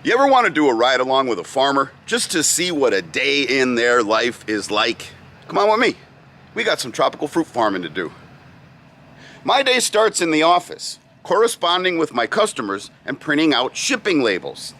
You ever want to do a ride along with a farmer just to see what a day in their life is like? Come on with me. We got some tropical fruit farming to do. My day starts in the office, corresponding with my customers and printing out shipping labels.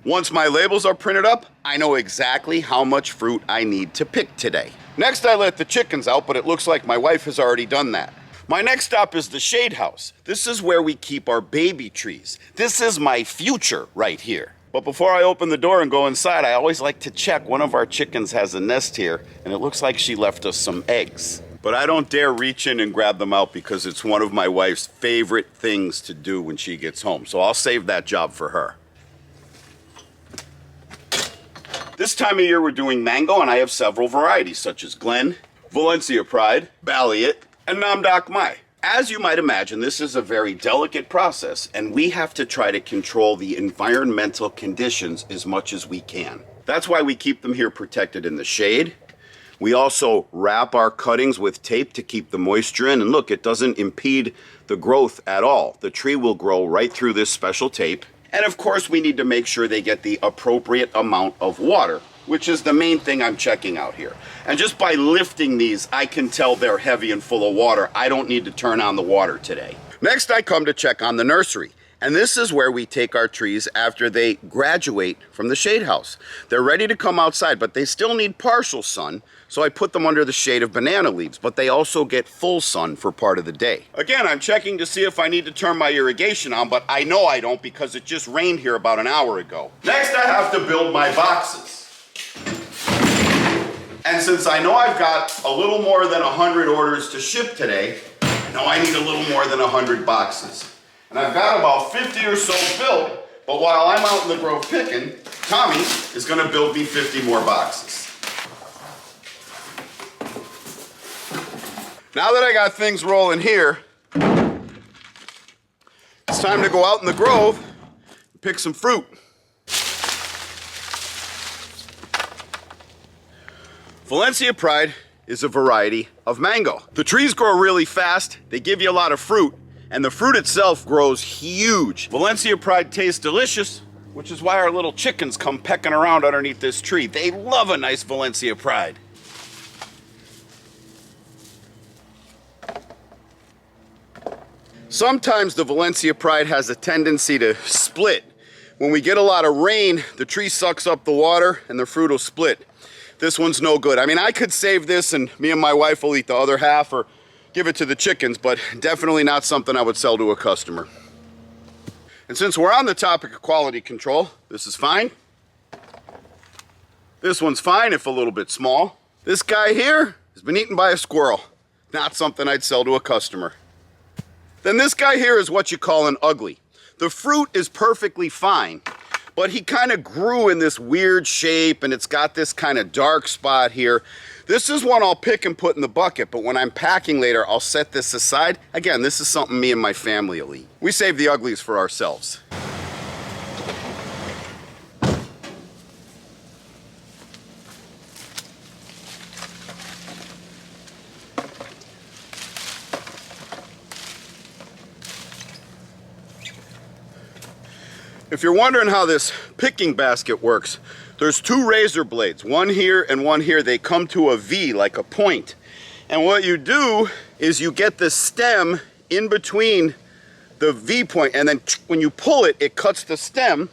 Once my labels are printed up, I know exactly how much fruit I need to pick today. Next, I let the chickens out, but it looks like my wife has already done that. My next stop is the shade house. This is where we keep our baby trees. This is my future right here. But before I open the door and go inside, I always like to check. One of our chickens has a nest here, and it looks like she left us some eggs. But I don't dare reach in and grab them out because it's one of my wife's favorite things to do when she gets home. So I'll save that job for her. This time of year we're doing mango, and I have several varieties such as Glen, Valencia Pride, Balliet, and Nam Doc Mai. As you might imagine, this is a very delicate process, and we have to try to control the environmental conditions as much as we can. That's why we keep them here protected in the shade. We also wrap our cuttings with tape to keep the moisture in, and look, it doesn't impede the growth at all. The tree will grow right through this special tape. And of course, we need to make sure they get the appropriate amount of water, which is the main thing I'm checking out here. And just by lifting these, I can tell they're heavy and full of water. I don't need to turn on the water today. Next, I come to check on the nursery. And this is where we take our trees after they graduate from the shade house. They're ready to come outside, but they still need partial sun, so I put them under the shade of banana leaves, but they also get full sun for part of the day. Again, I'm checking to see if I need to turn my irrigation on, but I know I don't because it just rained here about an hour ago. Next, I have to build my boxes. And since I know I've got a little more than 100 orders to ship today, I know I need a little more than 100 boxes. And I've got about 50 or so built, but while I'm out in the grove picking, Tommy is gonna build me 50 more boxes. Now that I got things rolling here, it's time to go out in the grove and pick some fruit. Valencia Pride is a variety of mango. The trees grow really fast, they give you a lot of fruit, and the fruit itself grows huge. Valencia Pride tastes delicious, which is why our little chickens come pecking around underneath this tree. They love a nice Valencia Pride. Sometimes the Valencia Pride has a tendency to split. When we get a lot of rain, the tree sucks up the water and the fruit will split. This one's no good. I mean, I could save this and me and my wife will eat the other half or give it to the chickens, but definitely not something I would sell to a customer. And since we're on the topic of quality control, this is fine. This one's fine, if a little bit small. This guy here has been eaten by a squirrel. Not something I'd sell to a customer. Then this guy here is what you call an ugly. The fruit is perfectly fine, but he kind of grew in this weird shape and it's got this kind of dark spot here. This is one I'll pick and put in the bucket, but when I'm packing later, I'll set this aside. Again, this is something me and my family will eat. We save the uglies for ourselves. If you're wondering how this picking basket works, there's two razor blades, one here and one here. They come to a V, like a point. And what you do is you get the stem in between the V point, and then when you pull it, it cuts the stem.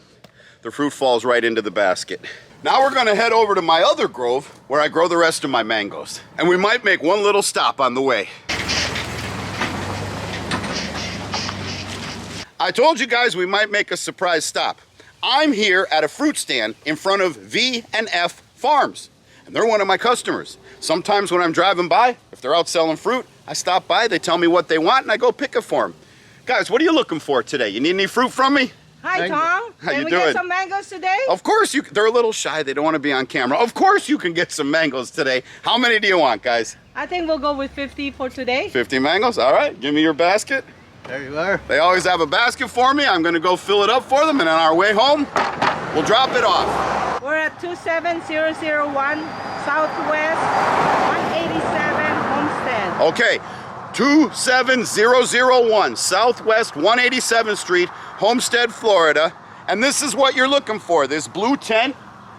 The fruit falls right into the basket. Now we're gonna head over to my other grove where I grow the rest of my mangoes. And we might make one little stop on the way. I told you guys we might make a surprise stop. I'm here at a fruit stand in front of V&F Farms, and they're one of my customers. Sometimes when I'm driving by, if they're out selling fruit, I stop by, they tell me what they want, and I go pick it for them. Guys, what are you looking for today? You need any fruit from me? Hi, Tom. Can we get some mangoes today? Of course, they're a little shy. They don't want to be on camera. Of course you can get some mangoes today. How many do you want, guys? I think we'll go with 50 for today. 50 mangoes? All right, give me your basket. There you are. They always have a basket for me. I'm going to go fill it up for them, and on our way home, we'll drop it off. We're at 27001 Southwest 187 Homestead. Okay, 27001 Southwest 187th Street, Homestead, Florida. And this is what you're looking for, this blue tent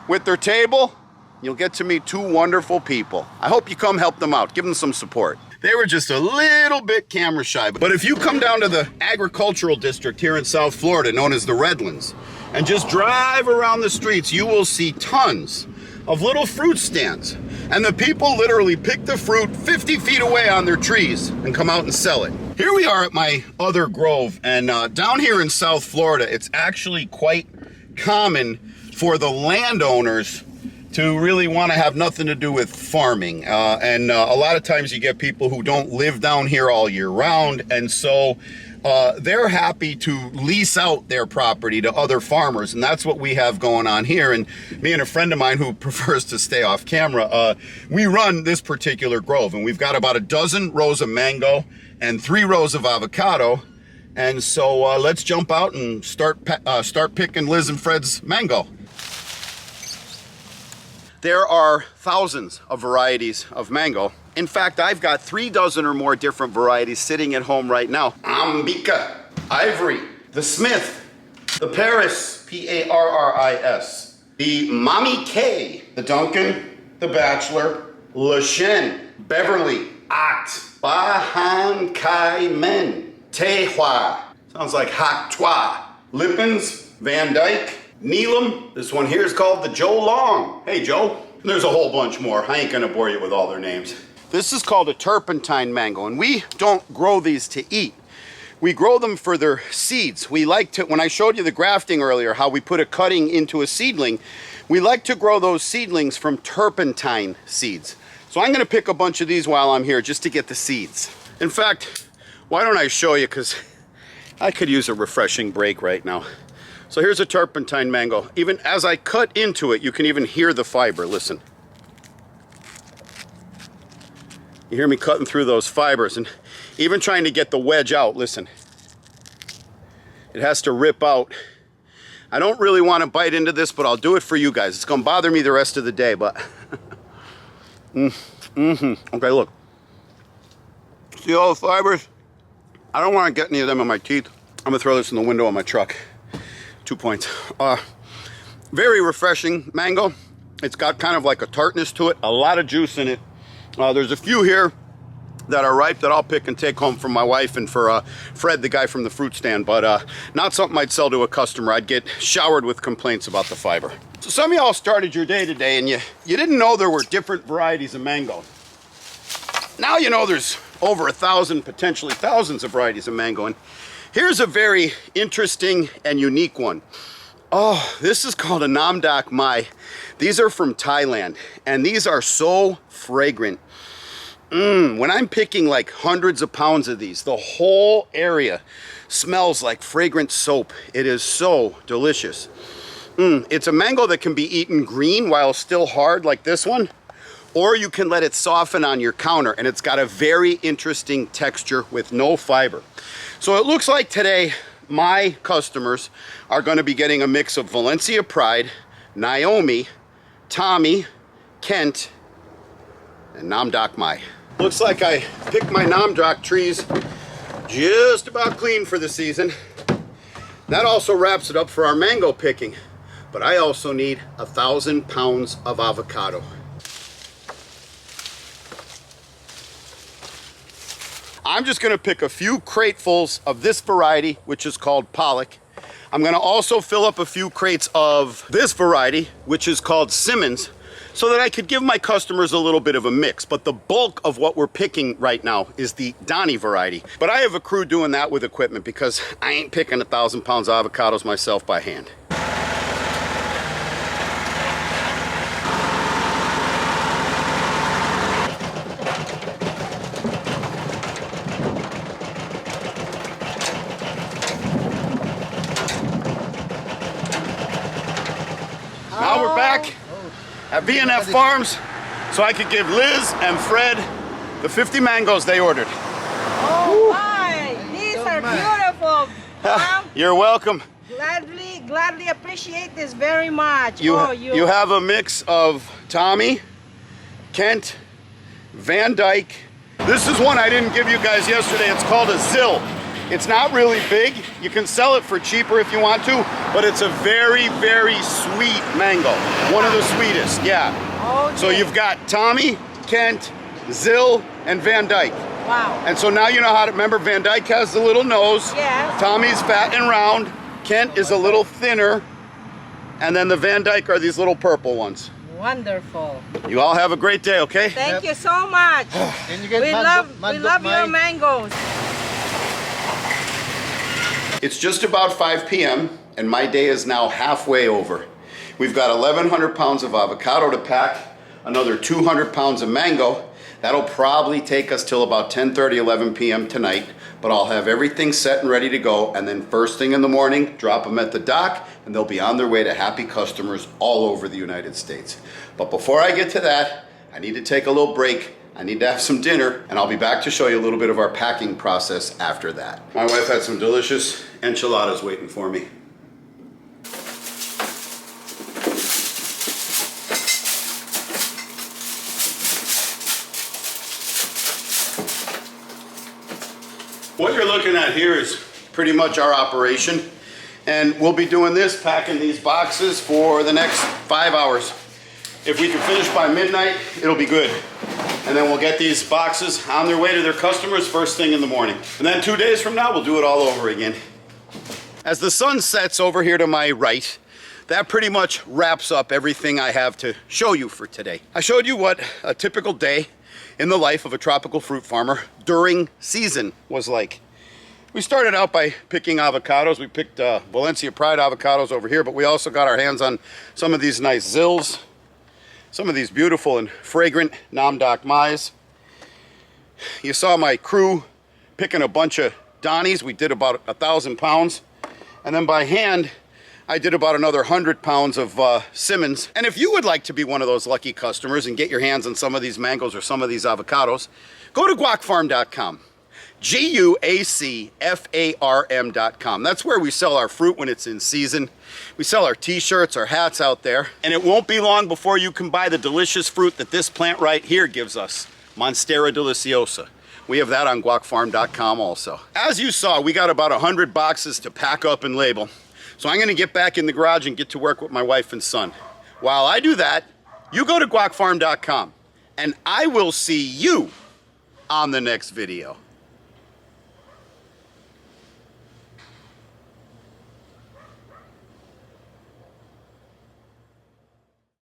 with their table. You'll get to meet two wonderful people. I hope you come help them out, give them some support. They were just a little bit camera shy. But if you come down to the agricultural district here in South Florida, known as the Redlands, and just drive around the streets, you will see tons of little fruit stands. And the people literally pick the fruit 50 feet away on their trees and come out and sell it. Here we are at my other grove, and down here in South Florida, it's actually quite common for the landowners to really want to have nothing to do with farming. And a lot of times you get people who don't live down here all year round, and so they're happy to lease out their property to other farmers, and that's what we have going on here. And me and a friend of mine who prefers to stay off camera, we run this particular grove, and we've got about a dozen rows of mango and 3 rows of avocado. And so let's jump out and start picking Liz and Fred's mango. There are thousands of varieties of mango. In fact, I've got 3 dozen or more different varieties sitting at home right now. Ambika, Ivory, the Smith, the Paris, P-A-R-R-I-S, the Mommy K, the Duncan, the Bachelor, Le Chien, Beverly, Act, Bahan Kai Men, Tehua, sounds like Hak Twa, Lippens, Van Dyke, Neelam. This one here is called the Joe Long. Hey, Joe. There's a whole bunch more. I ain't gonna bore you with all their names. This is called a turpentine mango, and we don't grow these to eat. We grow them for their seeds. We like to, when I showed you the grafting earlier, how we put a cutting into a seedling, we like to grow those seedlings from turpentine seeds. So I'm gonna pick a bunch of these while I'm here just to get the seeds. In fact, why don't I show you, because I could use a refreshing break right now. So here's a turpentine mango. Even as I cut into it, you can even hear the fiber. Listen. You hear me cutting through those fibers, and even trying to get the wedge out. Listen. It has to rip out. I don't really want to bite into this, but I'll do it for you guys. It's going to bother me the rest of the day, but... Okay, look. See all the fibers? I don't want to get any of them in my teeth. I'm going to throw this in the window of my truck. 2 points. Very refreshing mango. It's got kind of like a tartness to it, a lot of juice in it. There's a few here that are ripe that I'll pick and take home for my wife and for Fred, the guy from the fruit stand, but not something I'd sell to a customer. I'd get showered with complaints about the fiber. So some of y'all started your day today and you didn't know there were different varieties of mango. Now you know there's over 1,000, potentially thousands of varieties of mango. And here's a very interesting and unique one. Oh, this is called a Nam Dak Mai. These are from Thailand, and these are so fragrant. When I'm picking like hundreds of pounds of these, the whole area smells like fragrant soap. It is so delicious. It's a mango that can be eaten green while still hard, like this one, or you can let it soften on your counter, and it's got a very interesting texture with no fiber. So it looks like today my customers are going to be getting a mix of Valencia Pride, Naomi, Tommy, Kent, and Nam Dak Mai. Looks like I picked my Nam Dak trees just about clean for the season. That also wraps it up for our mango picking, but I also need 1,000 pounds of avocado. I'm just gonna pick a few cratefuls of this variety, which is called Pollock. I'm gonna also fill up a few crates of this variety, which is called Simmons, so that I could give my customers a little bit of a mix. But the bulk of what we're picking right now is the Donnie variety. But I have a crew doing that with equipment because I ain't picking 1,000 pounds of avocados myself by hand. Now we're back at B&F Farms, so I could give Liz and Fred the 50 mangoes they ordered. Oh my, these are beautiful. You're welcome. Gladly appreciate this very much. You have a mix of Tommy, Kent, Van Dyke, This is one I didn't give you guys yesterday. It's called a Zill. It's not really big. You can sell it for cheaper if you want to, but it's a very, very sweet mango. One of the sweetest, yeah. Oh, so you've got Tommy, Kent, Zill, and Van Dyke. wow. And so now you know how to remember. Van Dyke has the little nose. Yes. Tommy's fat and round. Kent is a little thinner. And then the Van Dyke are these little purple ones. Wonderful. You all have a great day, okay? Thank you so much. And you get we love your mangoes. It's just about 5 p.m. and my day is now halfway over. We've got 1,100 pounds of avocado to pack, another 200 pounds of mango. That'll probably take us till about 10:30, 11 p.m. tonight, but I'll have everything set and ready to go, and then first thing in the morning, drop them at the dock, and they'll be on their way to happy customers all over the United States. But before I get to that, I need to take a little break. I need to have some dinner, and I'll be back to show you a little bit of our packing process after that. My wife had some delicious enchiladas waiting for me. What you're looking at here is pretty much our operation, and we'll be doing this, packing these boxes for the next 5 hours. If we can finish by midnight, it'll be good. And then we'll get these boxes on their way to their customers first thing in the morning. And then 2 days from now, we'll do it all over again. As the sun sets over here to my right, that pretty much wraps up everything I have to show you for today. I showed you what a typical day in the life of a tropical fruit farmer during season was like. We started out by picking avocados. We picked Valencia Pride avocados over here, but we also got our hands on some of these nice Zills, some of these beautiful and fragrant Nam Doc Mais. You saw my crew picking a bunch of Donnies. We did about 1,000 pounds. And then by hand, I did about another 100 pounds of Simmons. And if you would like to be one of those lucky customers and get your hands on some of these mangoes or some of these avocados, go to guacfarm.com. guacfarm.com. That's where we sell our fruit when it's in season. We sell our t-shirts, our hats out there. And it won't be long before you can buy the delicious fruit that this plant right here gives us, Monstera deliciosa. We have that on guacfarm.com also. As you saw, we got about 100 boxes to pack up and label. So I'm gonna get back in the garage and get to work with my wife and son. While I do that, you go to guacfarm.com and I will see you on the next video.